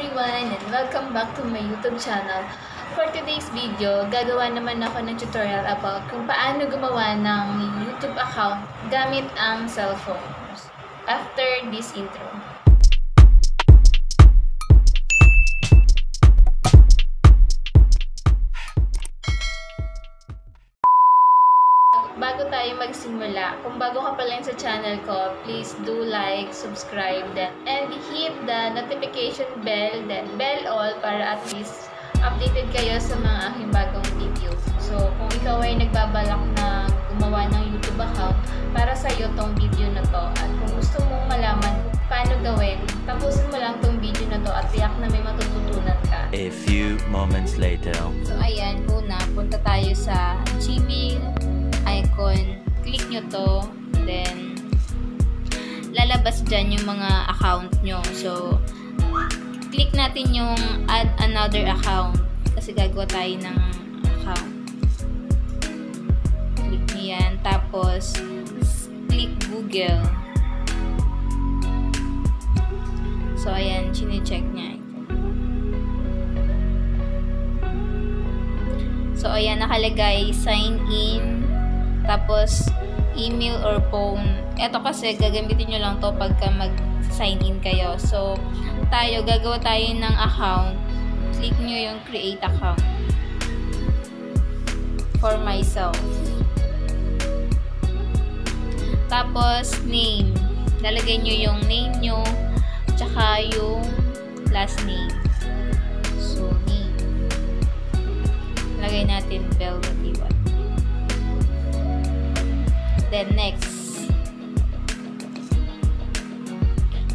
everyone and welcome back to my YouTube channel. For today's video, gagawa naman ako ng tutorial about kung paano gumawa ng YouTube account gamit ang cellphone. After this intro. Bago tayo magsimula, kung bago ka pa lang sa channel ko, please do like, subscribe, and hit the notification bell, then bell all para at least updated kayo sa mga aking bagong video. So, kung ikaw ay nagbabalak na gumawa ng YouTube account, para sa iyo tong video na to. At kung gusto mong malaman paano gawin, tapusin mo lang tong video na to at tiyak na may matututunan ka. A few moments later. So, ayan, una, punta tayo sa Gmail icon, click nyo to, then lalabas dyan yung mga account nyo. So, click natin yung add another account kasi gagawa tayo ng account. Click nyo yan, tapos click Google. So, ayan, chine-check nya. So, ayan, nakalagay sign in, tapos email or phone. Ito kasi gagamitin nyo lang to pagka mag-sign in kayo. So, gagawa tayo ng account. Click nyo yung create account. For myself. Tapos, name. Lalagay nyo yung name nyo, tsaka yung last name. So, name. Lagay natin Velvety One. Then, next.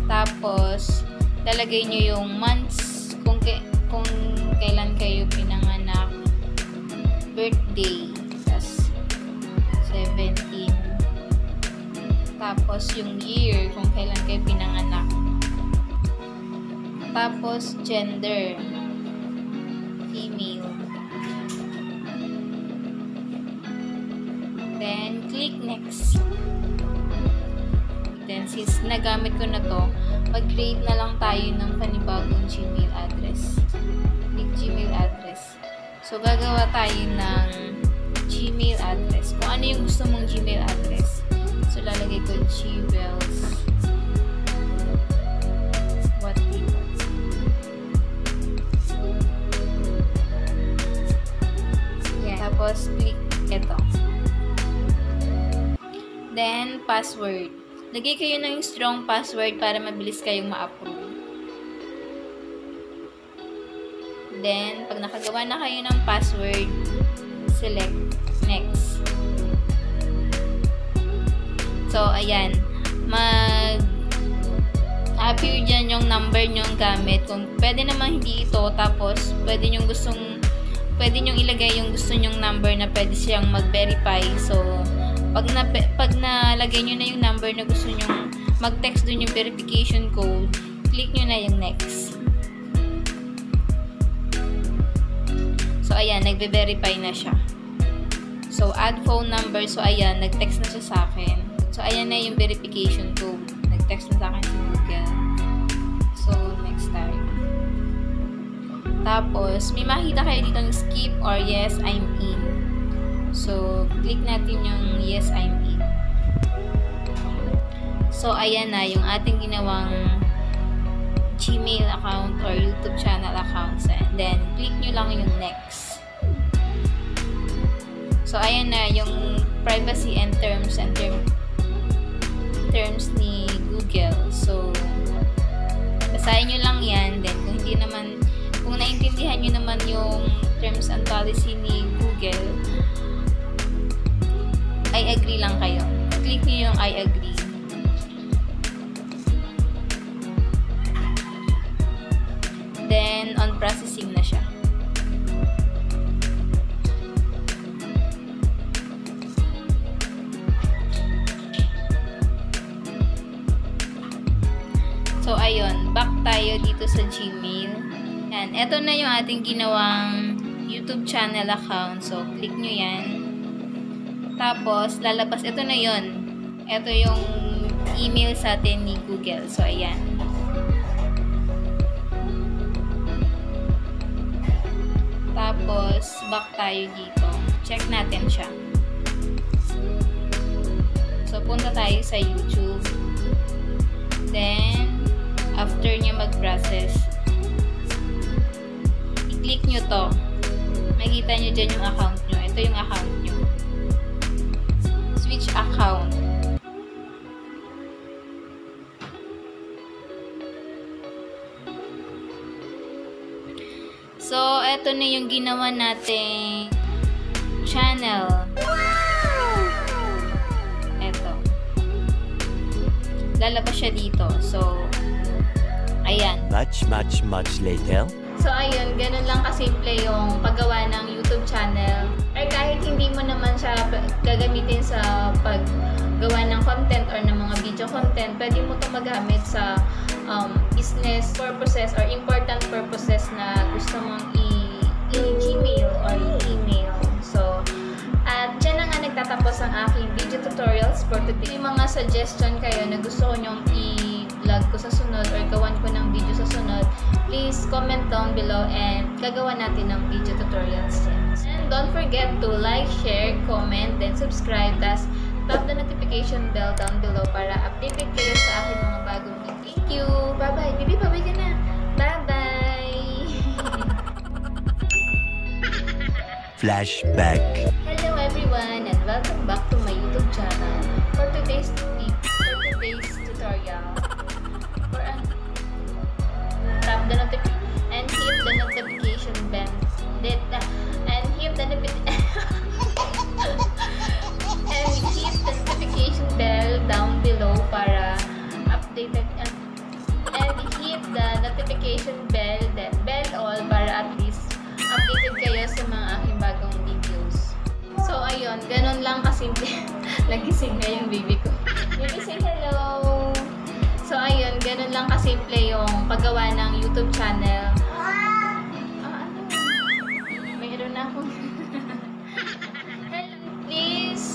Tapos, lalagay nyo yung months, kung kailan kayo pinanganak, birthday, tas 17. Tapos, yung year, kung kailan kayo pinanganak. Tapos, gender, female. Then, click next. Then, since nagamit ko na to, mag-create na lang tayo ng panibagong Gmail address. Click Gmail address. So, gagawa tayo ng Gmail address. Kung ano yung gusto mong Gmail address. So, lalagay ko Gmails. Yeah. Tapos, click ito. Then, password. Lagay kayo ng strong password para mabilis kayong ma-approve. Then, pag nakagawa na kayo ng password, select next. So, ayan. Mag-appear dyan yung number nyong gamit. Kung pwede naman hindi ito, tapos pwede nyong ilagay yung gusto nyong number na pwede siyang mag-verify. So, pag nalagay nyo na yung number na gusto nyo mag-text dun yung verification code, click nyo na yung next. So, ayan, nagbe-verify na siya. So, add phone number. So, ayan, nag-text na siya sa akin. So, ayan na yung verification code. Nag-text na sa akin sa Google. So, next time. Tapos, may makita kayo dito ng skip or yes, I'm in. So, click natin yung yes, I'm in. So, ayan na yung ating ginawang Gmail account or YouTube channel account. And then, click nyo lang yung next. So, ayan na yung privacy and terms ni Google. So, basahin nyo lang yan. Then, kung naintindihan nyo naman yung terms and policy ni Google, I agree lang kayo. Click nyo yung I agree. Then, on processing na siya. So, ayun. Back tayo dito sa Gmail. Yan. Ito na yung ating ginawang YouTube channel account. So, click nyo yan. Tapos, lalabas. Ito na yun. Ito yung email sa atin ni Google. So, ayan. back tayo dito. Check natin siya. So, punta tayo sa YouTube. Then, after nyo mag-process, i-click nyo to. Makikita nyo dyan yung account nyo. Ito yung account nyo. Switch account. So, ito na yung ginawa nating channel. Ito. Lalabas siya dito. So, ayan. Much later. So, ayun. Ganun lang kasimple yung paggawa ng YouTube channel. Or kahit hindi mo naman siya gagamitin sa paggawa ng content or ng mga video content, pwede mo ito magamit sa business purposes or important purposes na gusto mong i-Gmail or i-email. So, at dyan na nga nagtatapos ang aking video tutorials for today. May mga suggestion kayo na gusto ko nyong i-vlog ko sa sunod or gawan ko ng video sa sunod, please comment down below and gagawa natin ng video tutorials yan. And don't forget to like, share, comment, then subscribe. Tas tap the notification bell down below para updated kayo sa aking mga bagong video. Thank you! Bye-bye! Bibi, bye-bye ka na! Bye-bye! Flashback. Hello everyone and welcome back to my YouTube channel. For today's tutorial, tap the notification and hit the notification bell. And hit the notification bell down below para updated and hit the notification bell, then bell all para at least updated kayo sa mga aking bagong videos. So ayun, ganun lang kasimple. Nagising na yung baby ko. Baby, say hello! So ayun, ganun lang kasimple yung paggawa ng YouTube channel. Ano? Mayroon na akong hello, please!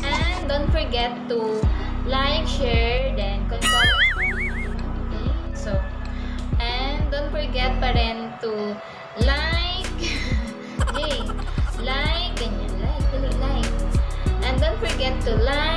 And don't forget to like, share, then comment. So, and don't forget pa rin to like, like, ganyan, like. And don't forget to like,